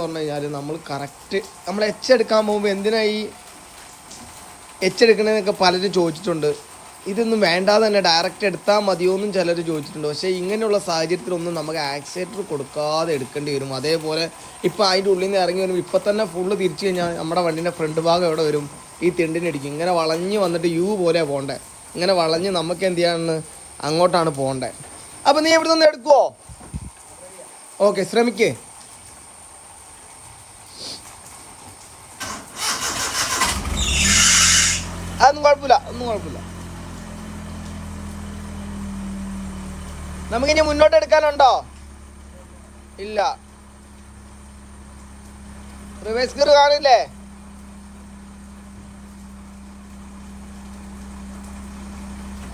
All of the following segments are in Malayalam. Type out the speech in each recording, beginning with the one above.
പറഞ്ഞു കഴിഞ്ഞാൽ നമ്മൾ കറക്റ്റ് നമ്മൾ എടുക്കാൻ പോകുമ്പോൾ എന്തിനാ ഈ എടുക്കണേന്നൊക്കെ പലരും ചോദിച്ചിട്ടുണ്ട്. ഇതൊന്നും വേണ്ടാതെ തന്നെ ഡയറക്റ്റ് എടുത്താൽ മതിയോ എന്നും ചിലർ ചോദിച്ചിട്ടുണ്ട്. പക്ഷേ ഇങ്ങനെയുള്ള സാഹചര്യത്തിലൊന്നും നമുക്ക് ആക്സിലേറ്റർ കൊടുക്കാതെ എടുക്കേണ്ടി വരും. അതേപോലെ ഇപ്പോൾ അതിൻ്റെ ഉള്ളിൽ നിന്ന് ഇറങ്ങി വരുമ്പോൾ ഇപ്പം തന്നെ ഫുള്ള് തിരിച്ചു കഴിഞ്ഞാൽ നമ്മുടെ വണ്ടീൻ്റെ ഫ്രണ്ട് ഭാഗം എവിടെ വരും? ഈ തിണ്ടിനടിക്കും. ഇങ്ങനെ വളഞ്ഞ് വന്നിട്ട് യു പോലെ പോകണ്ടേ, ഇങ്ങനെ വളഞ്ഞ് നമുക്ക് എന്ത് ചെയ്യാണെന്ന് അങ്ങോട്ടാണ് പോകണ്ടേ. അപ്പം നീ ഇവിടെ നിന്ന് എടുക്കുമോ? ഓക്കെ, ശ്രമിക്കേ. അതൊന്നും കുഴപ്പമില്ല, ഒന്നും കുഴപ്പമില്ല. നമുക്കിനി മുന്നോട്ട് എടുക്കാനുണ്ടോ? ഇല്ല. റിവേഴ്സ് ഗിയർ കാണില്ലേ?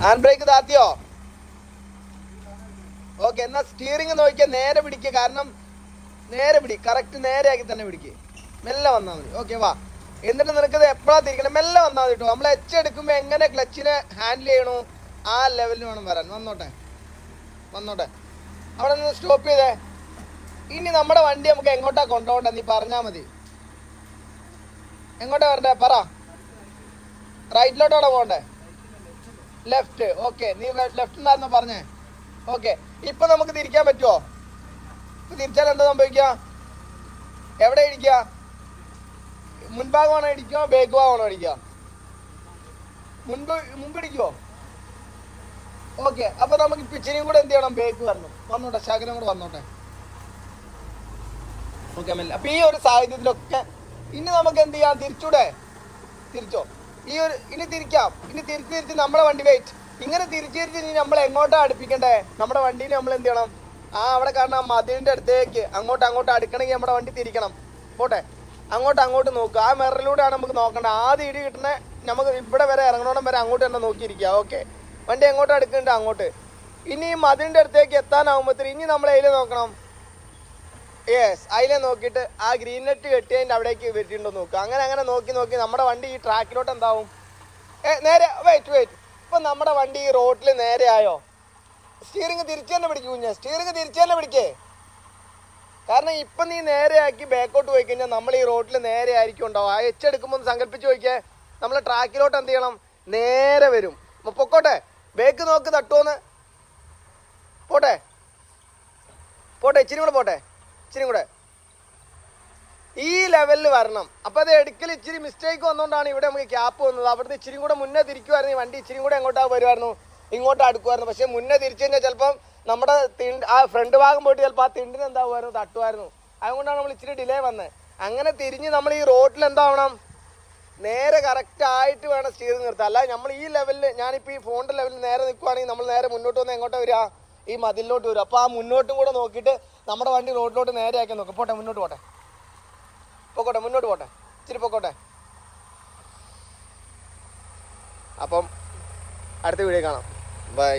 ഹാൻഡ് ബ്രേക്ക് താത്തിയോ? ഓക്കെ, എന്നാ സ്റ്റിയറിംഗ് നോക്കിയാൽ നേരെ പിടിക്കുക. കാരണം നേരെ പിടി, കറക്റ്റ് നേരെയാക്കി തന്നെ പിടിക്കുക. മെല്ലെ വന്നാൽ മതി. ഓക്കെ, വാ. എന്നിട്ട് നിനക്കത് എപ്പോഴാണ് തിരിക്കണം? മെല്ലെ വന്നാൽ മതി കേട്ടോ. നമ്മൾ എടുക്കുമ്പോൾ എങ്ങനെ ക്ലച്ചിനെ ഹാൻഡിൽ ചെയ്യണോ ആ ലെവലിൽ വേണം വരാൻ. വന്നോട്ടെ. അവിടെ നിന്ന് സ്റ്റോപ്പ് ചെയ്തേ. ഇനി നമ്മുടെ വണ്ടി നമുക്ക് എങ്ങോട്ടാ കൊണ്ടുപോകണ്ടേ? നീ പറഞ്ഞാൽ മതി. എങ്ങോട്ടാ വരണ്ടേ? പറ. റൈറ്റിലോട്ടാണോ പോകണ്ടേ? ലെഫ്റ്റ്. ഓക്കെ, നീ ലെഫ്റ്റ് ഉണ്ടായിരുന്നോ പറഞ്ഞേ? ഓക്കെ, ഇപ്പൊ നമുക്ക് തിരിക്കാൻ പറ്റുമോ? ഇപ്പൊ തിരിച്ചാൽ എന്താ സംഭവിക്കുക? എവിടെ ഇടിക്കുക? മുൻഭാഗമാണോ ഇടിക്കുക, ബാക്ക് ഭാഗമാണോ ഇടിക്കുക? മുമ്പ് ഇടിക്കുവോ? ഓക്കെ, അപ്പൊ നമുക്ക് ഇപ്പൊ ഇച്ചിരിയും കൂടെ എന്ത് ചെയ്യണം? ബേക്ക് വരണം. വന്നോട്ടെ, ശകലം കൂടെ വന്നോട്ടെ. ഓക്കെ, അപ്പൊ ഈ ഒരു സാഹചര്യത്തിലൊക്കെ ഇനി നമുക്ക് എന്ത് ചെയ്യാം? തിരിച്ചൂടെ? തിരിച്ചോ? ഇനി തിരിക്കാം. ഇനി തിരിച്ച് നമ്മുടെ വണ്ടി വെയിറ്റ് ഇങ്ങനെ തിരിച്ച് ഇനി നമ്മൾ എങ്ങോട്ടാ അടുപ്പിക്കണ്ടേ? നമ്മുടെ വണ്ടീനെ നമ്മൾ എന്ത് ചെയ്യണം? അവിടെ കാരണം മതിലിന്റെ അടുത്തേക്ക് അങ്ങോട്ട് അടുക്കണമെങ്കിൽ നമ്മുടെ വണ്ടി തിരിക്കണം. പോട്ടെ, അങ്ങോട്ട് നോക്കുക. ആ മിററിലൂടെയാണ് നമുക്ക് നോക്കേണ്ടത്. ആദ്യം ഇടി കിട്ടണേ നമുക്ക് ഇവിടെ വരെ ഇറങ്ങണോടം വരെ അങ്ങോട്ട് തന്നെ നോക്കിയിരിക്കുക. ഓക്കെ, വണ്ടി എങ്ങോട്ട് അടുക്കുന്നുണ്ട്? അങ്ങോട്ട്. ഇനി മതിലിന്റെ അടുത്തേക്ക് എത്താനാവുമ്പോഴത്തേന് ഇനി നമ്മൾ അതിലെ നോക്കണം. യെസ്, അതിലെ നോക്കിയിട്ട് ആ ഗ്രീൻ നെറ്റ് കെട്ടിയതിൻ്റെ അവിടേക്ക് വരുന്നുണ്ടോ നോക്കുക. അങ്ങനെ നോക്കി നമ്മുടെ വണ്ടി ഈ ട്രാക്കിലോട്ട് എന്താവും? നേരെ. വെയിറ്റ്. ഇപ്പം നമ്മുടെ വണ്ടി ഈ റോഡിൽ നേരെ ആയോ? സ്റ്റിയറിംഗ് തിരിച്ചു തന്നെ പിടിക്കും കുഞ്ഞെ. സ്റ്റിയറിംഗ് തിരിച്ചു തന്നെ പിടിക്കേ. കാരണം ഇപ്പം നീ നേരെയാക്കി ബാക്കോട്ട് പോയി കഴിഞ്ഞാൽ നമ്മൾ ഈ റോഡിൽ നേരെ ആയിരിക്കും ഉണ്ടാവും. ആ എടുക്കുമ്പോൾ ഒന്ന് സങ്കല്പിച്ച് നോക്കിയേ. നമ്മൾ ട്രാക്കിലോട്ട് എന്ത് ചെയ്യണം? നേരെ വരും. പൊക്കോട്ടെ. ബേക്ക് നോക്ക്, തട്ടുമോന്ന്. പോട്ടെ. ഇച്ചിരി കൂടെ ഈ ലെവലിൽ വരണം. അപ്പോൾ അത് എടുക്കൽ ഇച്ചിരി മിസ്റ്റേക്ക് വന്നുകൊണ്ടാണ് ഇവിടെ നമുക്ക് ക്യാപ്പ് വന്നത്. അവിടുന്ന് ഇച്ചിരി കൂടെ മുന്നേ തിരിക്കുമായിരുന്നു വണ്ടി, ഇച്ചിരി കൂടെ എങ്ങോട്ടാ വരുമായിരുന്നു? ഇങ്ങോട്ട് അടുക്കുമായിരുന്നു. പക്ഷെ മുന്നേ തിരിച്ചു കഴിഞ്ഞാൽ ചിലപ്പം നമ്മുടെ ആ ഫ്രണ്ട് ഭാഗം പോയിട്ട് ചിലപ്പോൾ ആ തിണ്ടിന് എന്താവുമായിരുന്നു? തട്ടുമായിരുന്നു. അതുകൊണ്ടാണ് നമ്മൾ ഇച്ചിരി ഡിലേ വന്നത്. അങ്ങനെ തിരിഞ്ഞ് നമ്മൾ ഈ റോഡിൽ എന്താവണം? നേരെ കറക്റ്റായിട്ട് വേണം സ്റ്റിയറിംഗ് നിർത്താൻ. അല്ല നമ്മൾ ഈ ലെവലിൽ, ഞാനിപ്പോൾ ഈ ഫോണിൻ്റെ ലെവലിൽ നേരെ നിൽക്കുവാണെങ്കിൽ നമ്മൾ നേരെ മുന്നോട്ട് വന്ന് എങ്ങോട്ടാണ് വരിക? ഈ മതിലിലോട്ട് വരും. അപ്പോൾ ആ മുന്നോട്ടും കൂടെ നോക്കിയിട്ട് നമ്മുടെ വണ്ടി റോഡിലോട്ട് നേരെ ആക്കി നോക്കും. മുന്നോട്ട് പോട്ടെ. ഇച്ചിരി പൊക്കോട്ടെ. അപ്പം അടുത്ത വീഡിയോ കാണാം. ബൈ.